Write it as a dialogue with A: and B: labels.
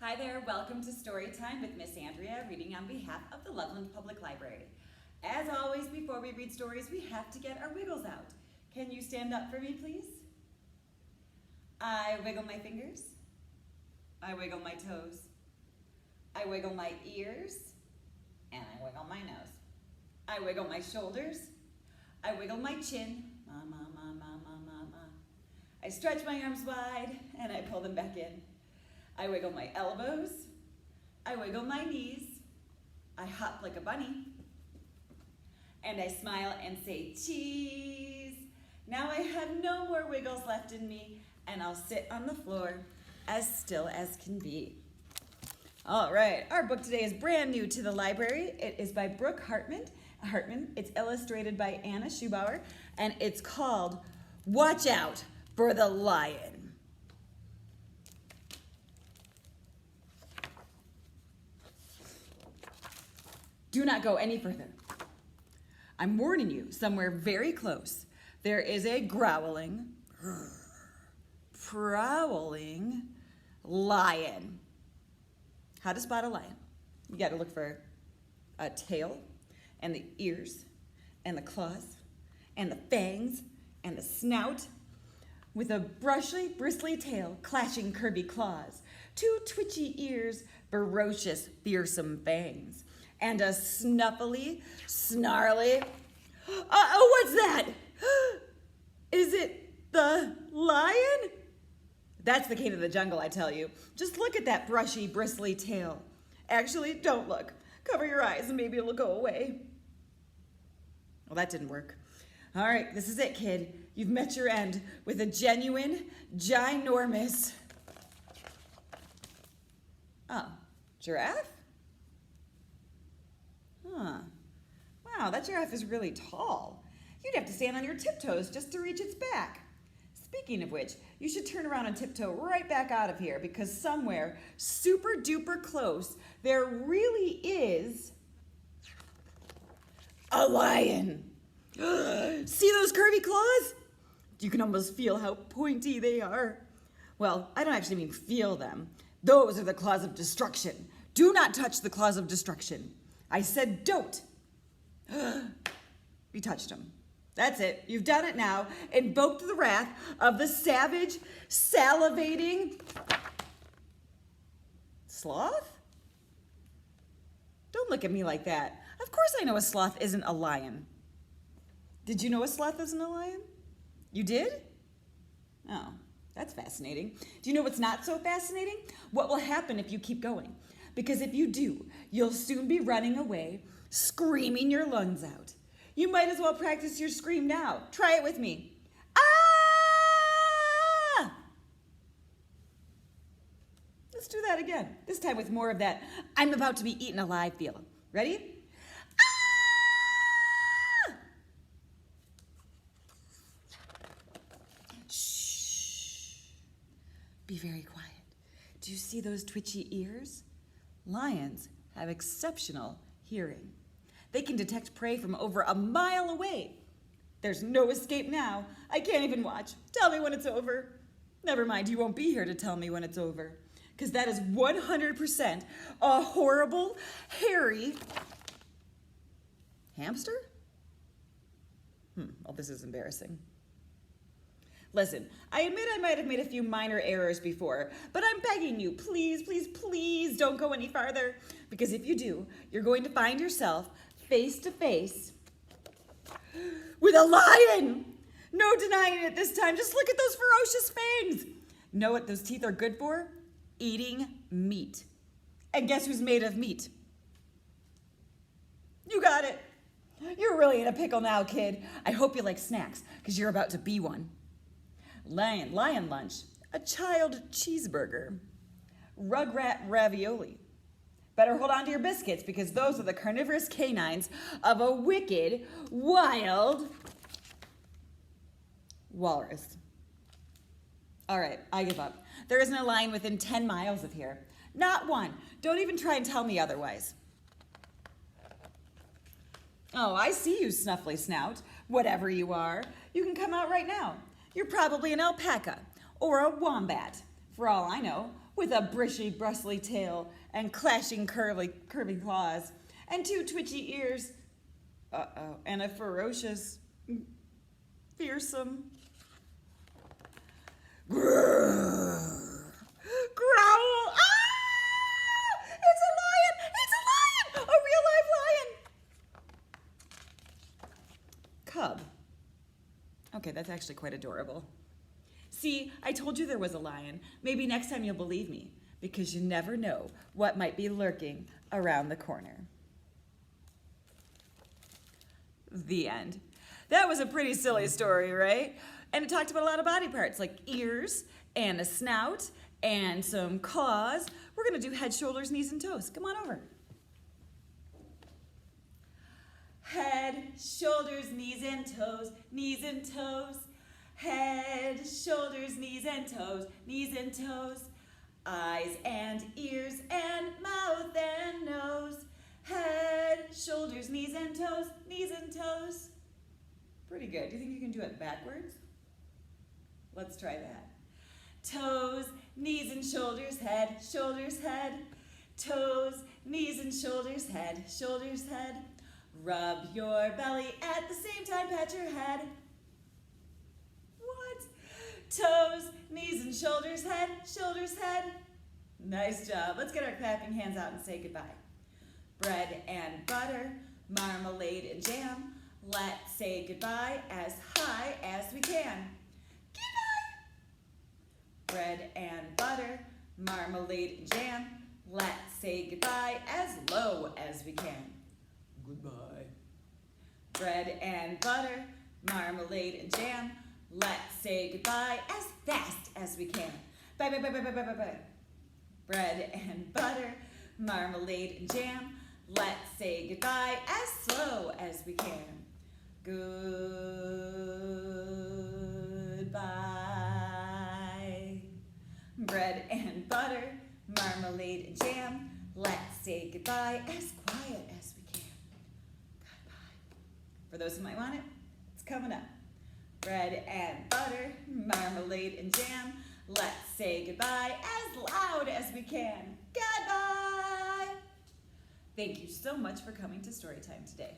A: Hi there, welcome to Storytime with Miss Andrea, reading on behalf of the Loveland Public Library. As always, before we read stories, we have to get our wiggles out. Can you stand up for me, please? I wiggle my fingers. I wiggle my toes. I wiggle my ears. And I wiggle my nose. I wiggle my shoulders. I wiggle my chin. Ma, ma, ma, ma, ma, ma, ma. I stretch my arms wide and I pull them back in. I wiggle my elbows. I wiggle my knees. I hop like a bunny. And I smile and say cheese. Now I have no more wiggles left in me, and I'll sit on the floor as still as can be. All right, our book today is brand new to the library. It is by Brooke Hartman. It's illustrated by Anna Süßbauer, and it's called Watch Out for the Lion. Do not go any further. I'm warning you, somewhere very close, there is a growling, prowling lion. How to spot a lion? You gotta look for a tail, and the ears, and the claws, and the fangs, and the snout, with a bristly tail, clashing curvy claws, two twitchy ears, ferocious, fearsome fangs, and a snuffly, snarly, what's that? Is it the lion? That's the king of the jungle, I tell you. Just look at that brushy, bristly tail. Actually, don't look. Cover your eyes and maybe it'll go away. Well, that didn't work. All right, this is it, kid. You've met your end with a genuine, ginormous, giraffe? Huh. Wow, that giraffe is really tall. You'd have to stand on your tiptoes just to reach its back. Speaking of which, you should turn around and tiptoe right back out of here because somewhere super duper close, there really is a lion. See those curvy claws? You can almost feel how pointy they are. Well, I don't actually mean feel them. Those are the claws of destruction. Do not touch the claws of destruction. I said don't. You touched him. That's it. You've done it now. Invoked the wrath of the savage, salivating sloth? Don't look at me like that. Of course I know a sloth isn't a lion. Did you know a sloth isn't a lion? You did? Oh, that's fascinating. Do you know what's not so fascinating? What will happen if you keep going? Because if you do, you'll soon be running away, screaming your lungs out. You might as well practice your scream now. Try it with me. Ah! Let's do that again. This time with more of that I'm about to be eaten alive feel. Ready? Ah! Shh. Be very quiet. Do you see those twitchy ears? Lions have exceptional hearing. They can detect prey from over a mile away. There's no escape now. I can't even watch. Tell me when it's over. Never mind, you won't be here to tell me when it's over. Because that is 100% a horrible, hairy hamster? Well, this is embarrassing. Listen, I admit I might have made a few minor errors before, but I'm begging you, please, please, please don't go any farther. Because if you do, you're going to find yourself face to face with a lion. No denying it this time. Just look at those ferocious fangs. Know what those teeth are good for? Eating meat. And guess who's made of meat? You got it. You're really in a pickle now, kid. I hope you like snacks, because you're about to be one. Lion lunch, a child cheeseburger, rugrat ravioli. Better hold on to your biscuits because those are the carnivorous canines of a wicked, wild walrus. All right, I give up. There isn't a lion within 10 miles of here. Not one. Don't even try and tell me otherwise. Oh, I see you, snuffly snout. Whatever you are, you can come out right now. You're probably an alpaca or a wombat. For all I know, with a bristly, bristly tail and clashing curvy claws and 2 twitchy ears. And a ferocious, fearsome grrr, growl. Ah! It's a lion! It's a lion! A real live lion! Cub. Okay, that's actually quite adorable. See, I told you there was a lion. Maybe next time you'll believe me, because you never know what might be lurking around the corner. The end. That was a pretty silly story, right? And it talked about a lot of body parts, like ears and a snout and some claws. We're gonna do head, shoulders, knees, and toes. Come on over. Head, shoulders, knees, and toes, knees and toes. Head, shoulders, knees, and toes, knees and toes. Eyes and ears and mouth and nose. Head, shoulders, knees, and toes, knees and toes. Pretty good. Do you think you can do it backwards? Let's try that. Toes, knees and shoulders, head, shoulders, head. Toes, knees and shoulders, head, shoulders, head. Rub your belly at the same time, pat your head. What? Toes, knees and shoulders, head, shoulders, head. Nice job. Let's get our clapping hands out and say goodbye. Bread and butter, marmalade and jam. Let's say goodbye as high as we can. Goodbye! Bread and butter, marmalade and jam. Let's say goodbye as low as we can. Goodbye. Bread and butter, marmalade and jam. Let's say goodbye as fast as we can. Bye, bye, bye, bye, bye, bye, bye, bye. Bread and butter, marmalade and jam. Let's say goodbye as slow as we can. Goodbye. Bread and butter, marmalade and jam. Let's say goodbye as quiet as we can. Goodbye. For those who might want it, it's coming up. Bread and butter, marmalade and jam. Let's say goodbye as loud as we can. Goodbye. Thank you so much for coming to Storytime today.